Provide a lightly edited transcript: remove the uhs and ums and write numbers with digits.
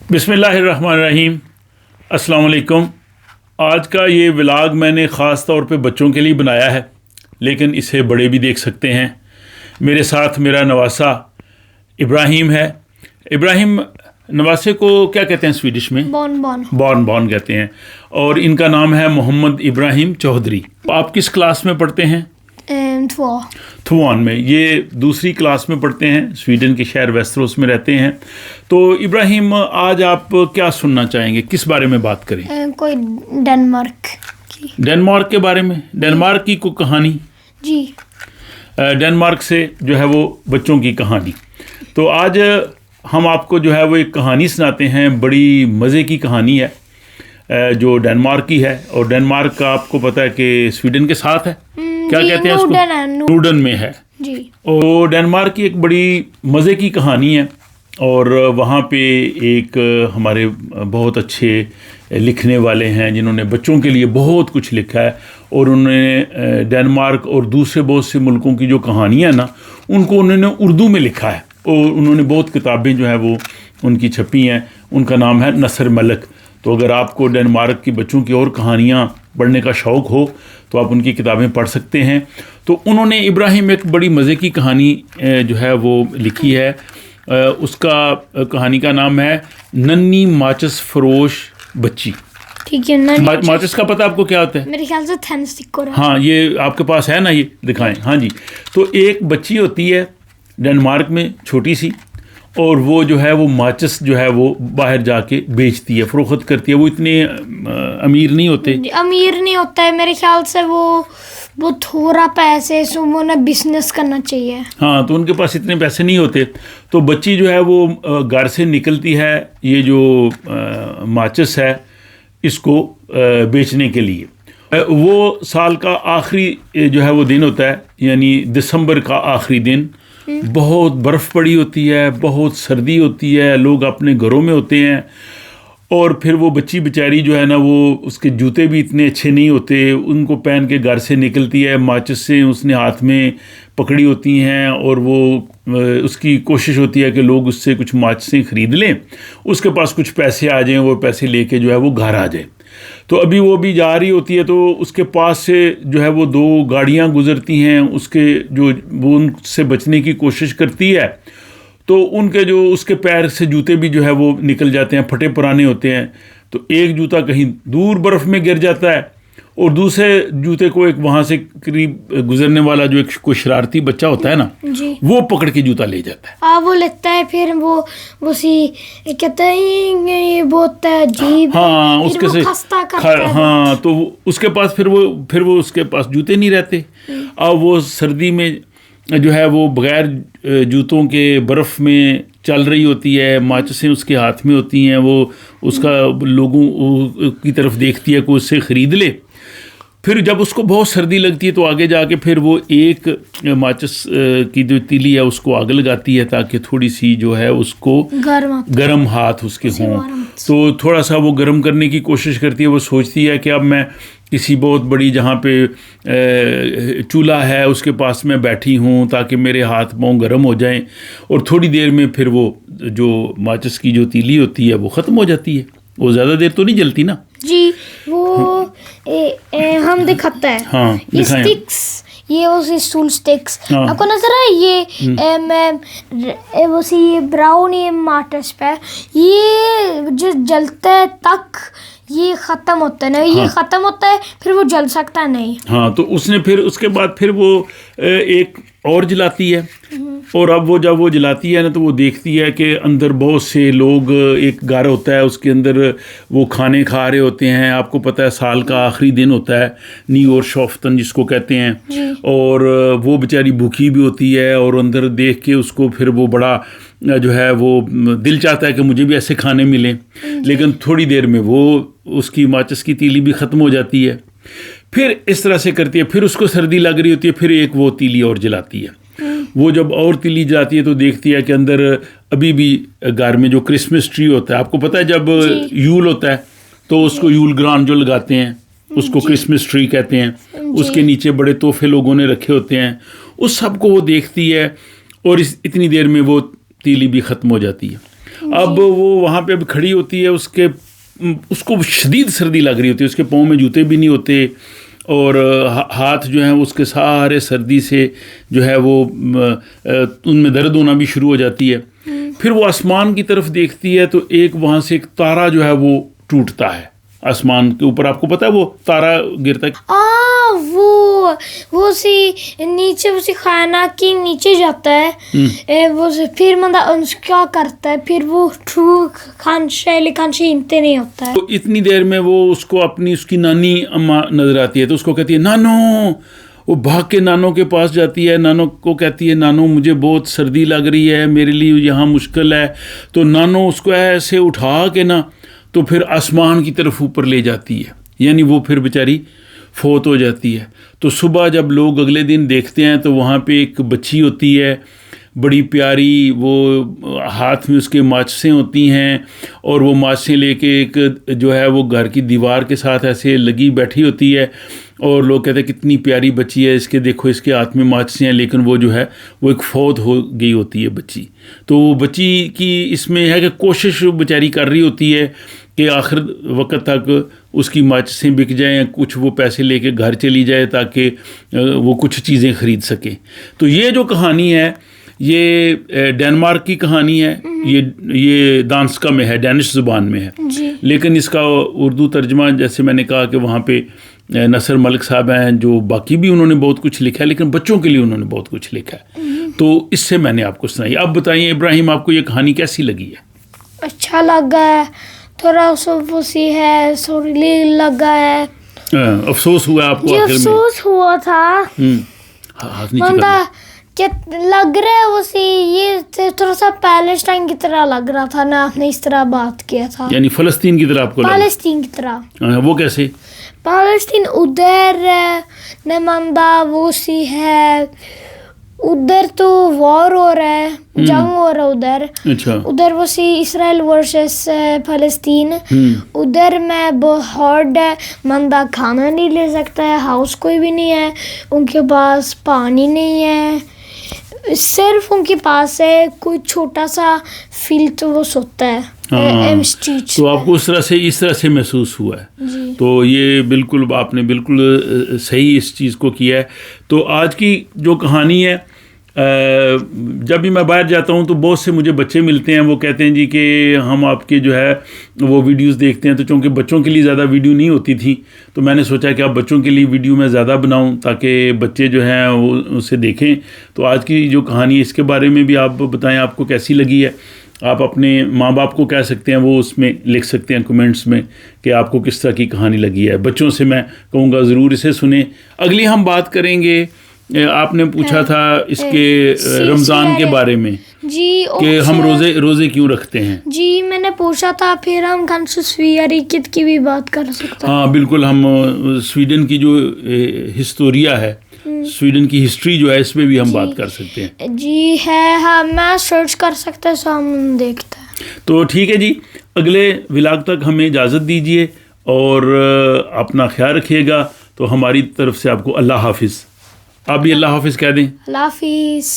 बिस्मिल्लाहिर्रहमानिर्रहीम, अस्सलाम वालेकुम। आज का ये व्लॉग मैंने ख़ास तौर पे बच्चों के लिए बनाया है, लेकिन इसे बड़े भी देख सकते हैं। मेरे साथ मेरा नवासा इब्राहिम है। इब्राहिम, नवासे को क्या कहते हैं स्वीडिश में? बॉर्न कहते हैं। और इनका नाम है मोहम्मद इब्राहिम चौधरी। आप किस क्लास में पढ़ते हैं? थुआन में। ये दूसरी क्लास में पढ़ते हैं। स्वीडन के शहर वेस्टरोस में रहते हैं। तो इब्राहिम, आज आप क्या सुनना चाहेंगे, किस बारे में बात करें? कोई डेनमार्क के बारे में। डेनमार्क की कोई कहानी जी। डेनमार्क से जो है वो बच्चों की कहानी। तो आज हम आपको जो है वो एक कहानी सुनाते हैं। बड़ी मज़े की कहानी है जो डेनमार्क की है। और डेनमार्क का आपको पता है कि स्वीडन के साथ है। क्या कहते हैं उसको? नूडन में है जी। और डेनमार्क की एक बड़ी मज़े की कहानी है। और वहाँ पे एक हमारे बहुत अच्छे लिखने वाले हैं जिन्होंने बच्चों के लिए बहुत कुछ लिखा है। और उन्होंने डेनमार्क और दूसरे बहुत से मुल्कों की जो कहानियाँ ना, उनको उन्होंने उर्दू में लिखा है। और उन्होंने बहुत किताबें जो है वो उनकी छपी हैं। उनका नाम है नसर मलक। तो अगर आपको डेनमार्क की बच्चों की और कहानियाँ पढ़ने का शौक़ हो तो आप उनकी किताबें पढ़ सकते हैं। तो उन्होंने इब्राहिम एक बड़ी मज़े की कहानी जो है वो लिखी है। उसका कहानी का नाम है नन्ही माचिस फरोश बच्ची। ठीक है। माचिस का पता आपको क्या होता है? मेरे ख्याल से थैन स्टिक हो रहा है। हाँ, ये आपके पास है ना, ये दिखाएं। हाँ जी। तो एक बच्ची होती है डेनमार्क में, छोटी सी। और वो जो है वो माचिस जो है वो बाहर जाके बेचती है, फ़रोख्त करती है। वो इतने अमीर नहीं होता है मेरे ख्याल से। वो थोड़ा पैसे से उन्हें बिजनेस करना चाहिए। हाँ, तो उनके पास इतने पैसे नहीं होते। तो बच्ची जो है वो घर से निकलती है, ये जो माचिस है इसको बेचने के लिए। वो साल का आखिरी जो है वो दिन होता है, यानी दिसंबर का आखिरी दिन। बहुत बर्फ़ पड़ी होती है, बहुत सर्दी होती है, लोग अपने घरों में होते हैं। और फिर वो बच्ची बेचारी जो है ना, वो उसके जूते भी इतने अच्छे नहीं होते, उनको पहन के घर से निकलती है। माचिस से उसने हाथ में पकड़ी होती हैं और वो उसकी कोशिश होती है कि लोग उससे कुछ माचिसें ख़रीद लें, उसके पास कुछ पैसे आ जाएं, वो पैसे लेके जो है वो घर आ जाए। तो अभी वो भी जा रही होती है, तो उसके पास से जो है वो दो गाड़ियां गुजरती हैं। वो उनसे बचने की कोशिश करती है। तो उनके जो उसके पैर से जूते भी जो है वो निकल जाते हैं, फटे पुराने होते हैं। तो एक जूता कहीं दूर बर्फ़ में गिर जाता है और दूसरे जूते को एक वहाँ से करीब गुजरने वाला जो एक कोई शरारती बच्चा होता है ना, वो पकड़ के जूता ले जाता है। वो लेता है। फिर वो कहता है ये बहुत अजीब। हाँ, उसके से हाँ, तो उसके पास फिर वो उसके पास जूते नहीं रहते। अब वो सर्दी में जो है वो बगैर जूतों के बर्फ़ में चल रही होती है, माचिसें उसके हाथ में होती हैं। वो उसका लोगों की तरफ देखती है कि उससे ख़रीद ले। फिर जब उसको बहुत सर्दी लगती है तो आगे जाके फिर वो एक माचिस की जो तीली है उसको आग लगाती है, ताकि थोड़ी सी जो है उसको गर्म हाथ उसके हों। तो थोड़ा सा वो गर्म करने की कोशिश करती है। वो सोचती है कि अब मैं किसी बहुत बड़ी जहाँ पे चूल्हा है उसके पास मैं बैठी हूँ, ताकि मेरे हाथ पाँव गर्म हो जाएं। और थोड़ी देर में फिर वो जो माचिस की जो तीली होती है वो ख़त्म हो जाती है। वो ज़्यादा देर तो नहीं जलती ना जी। वो हम दिखाता है। हाँ, ये स्टिक्स, ये उसी स्टूल स्टिक्स आपको नजर है। ये ब्राउन ये माचिस पे ये जो जलता है तक ये ख़त्म होता है ना। ये ख़त्म होता है फिर वो जल सकता नहीं। हाँ, तो उसने फिर उसके बाद फिर वो एक और जलाती है। और अब जब वो जलाती है ना, तो वो देखती है कि अंदर बहुत से लोग, एक घर होता है उसके अंदर वो खाने खा रहे होते हैं। आपको पता है साल का आखिरी दिन होता है, न्यूयॉरशॉफ्टन जिसको कहते हैं। और वो बेचारी भूखी भी होती है। और अंदर देख के उसको फिर वो बड़ा जो है वो दिल चाहता है कि मुझे भी ऐसे खाने मिलें। लेकिन थोड़ी देर में वो उसकी माचिस की तीली भी ख़त्म हो जाती है। फिर इस तरह से करती है। फिर उसको सर्दी लग रही होती है, फिर एक वो तीली और जलाती है। वो जब और तीली जलाती है तो देखती है कि अंदर अभी भी घर में जो क्रिसमस ट्री होता है, आपको पता है जब यूल होता है तो उसको यूल ग्रान जो लगाते हैं उसको क्रिसमस ट्री कहते हैं। उसके नीचे बड़े तोहफे लोगों ने रखे होते हैं। उस सब को वो देखती है और इतनी देर में वो तीली भी ख़त्म हो जाती है। अब वो वहाँ पे अब खड़ी होती है, उसको शदीद सर्दी लग रही होती है, उसके पाँव में जूते भी नहीं होते और हाथ जो हैं उसके सारे सर्दी से जो है वो उनमें दर्द होना भी शुरू हो जाती है। फिर वो आसमान की तरफ देखती है तो एक वहाँ से एक तारा जो है वो टूटता है आसमान के ऊपर। आपको पता है वो तारा गिरता है, वो सी नीचे उसी खाना के नीचे जाता है। वो फिर मतलब क्या करता है, फिर वो ट्रू खांशे इंते नहीं होता है। तो इतनी देर में वो उसकी नानी अम्मा नजर आती है, तो उसको कहती है नानो। वो भाग के नानो के पास जाती है, नानो को कहती है नानो मुझे बहुत सर्दी लग रही है, मेरे लिए यहाँ मुश्किल है। तो नानो उसको ऐसे उठा के ना तो फिर आसमान की तरफ ऊपर ले जाती है, यानी वो फिर बेचारी फौत हो जाती है। तो सुबह जब लोग अगले दिन देखते हैं तो वहाँ पे एक बच्ची होती है बड़ी प्यारी, वो हाथ में उसके माचिसें होती हैं और वो माचिसें लेके एक जो है वो घर की दीवार के साथ ऐसे लगी बैठी होती है और लोग कहते हैं कितनी प्यारी बच्ची है, इसके देखो इसके हाथ में माचिसें हैं, लेकिन वो जो है वो एक फौत हो गई होती है बच्ची। तो बच्ची की इसमें है कि कोशिश बेचारी कर रही होती है कि आखिर वक्त तक उसकी माचिसें बिक जाएं, कुछ वो पैसे लेके घर चली जाए ताकि वो कुछ चीज़ें ख़रीद सके। तो ये जो कहानी है ये डेनमार्क की कहानी है, ये दांस्का में है, डैनिश ज़ुबान में है, लेकिन इसका उर्दू तर्जमा जैसे मैंने कहा कि वहाँ पे नसर मलिक साहब हैं जो बाकी भी उन्होंने बहुत कुछ लिखा है, लेकिन बच्चों के लिए उन्होंने बहुत कुछ लिखा है। तो इससे मैंने आपको सुनाई। अब बताइए इब्राहिम, आपको ये कहानी कैसी लगी है? अच्छा लगा है, थोड़ा सोफोसी है, सोरीली लगा है। अफसोस हुआ आपको? जी अफसोस हुआ था। हाथ नीचे कर क्या लग रहा है उसे, ये थोड़ा सा पैलेस्टाइन की तरह लग रहा था ना, आपने इस तरह बात किया था, यानी फ़लस्तीन की तरह आपको लगा? पैलेस्टीन की तरह। वो कैसे? पैलेस्टीन उधर नमंदा वो सी है, उधर तो वॉर हो रहा है, जंग हो रहा है उधर। अच्छा। उधर वो सी इसराइल वर्सेस फलस्तीन। उधर में बहुत मंदा खाना नहीं ले सकता है, हाउस कोई भी नहीं है, उनके पास पानी नहीं है, सिर्फ उनके पास है कोई छोटा सा फील्ड, तो वो सोता है स्ट्रीट। तो आपको इस तरह से महसूस हुआ है। तो ये बिल्कुल आपने बिल्कुल सही इस चीज़ को किया है। तो आज की जो कहानी है, जब भी मैं बाहर जाता हूँ तो बहुत से मुझे बच्चे मिलते हैं, वो कहते हैं जी कि हम आपके जो है वो वीडियोस देखते हैं। तो चूँकि बच्चों के लिए ज़्यादा वीडियो नहीं होती थी तो मैंने सोचा कि अब बच्चों के लिए वीडियो मैं ज़्यादा बनाऊँ ताकि बच्चे जो हैं वो उसे देखें। तो आज की जो कहानी है इसके बारे में भी आप बताएं आपको कैसी लगी है। आप अपने माँ बाप को कह सकते हैं, वो उसमें लिख सकते हैं कमेंट्स में कि आपको किस तरह की कहानी लगी है। बच्चों से मैं कहूँगा ज़रूर इसे सुने। अगली हम बात करेंगे, आपने पूछा था इसके रमज़ान के बारे में जी, कि हम रोज़े क्यों रखते हैं। जी मैंने पूछा था, फिर हम स्वीडन की भी बात कर सकते हैं। हाँ बिल्कुल, हम स्वीडन की जो हिस्टोरिया है, स्वीडन की हिस्ट्री जो है, इस पे भी हम बात कर सकते हैं। जी है, हाँ मैं सर्च कर सकते हैं, सो हम देखते हैं। तो ठीक है जी, अगले व्लॉग तक हमें इजाज़त दीजिए और अपना ख्याल रखिएगा। तो हमारी तरफ से आपको अल्लाह हाफिज़। आप भी अल्लाह हाफिज़ कह दें। अल्लाह हाफिज़।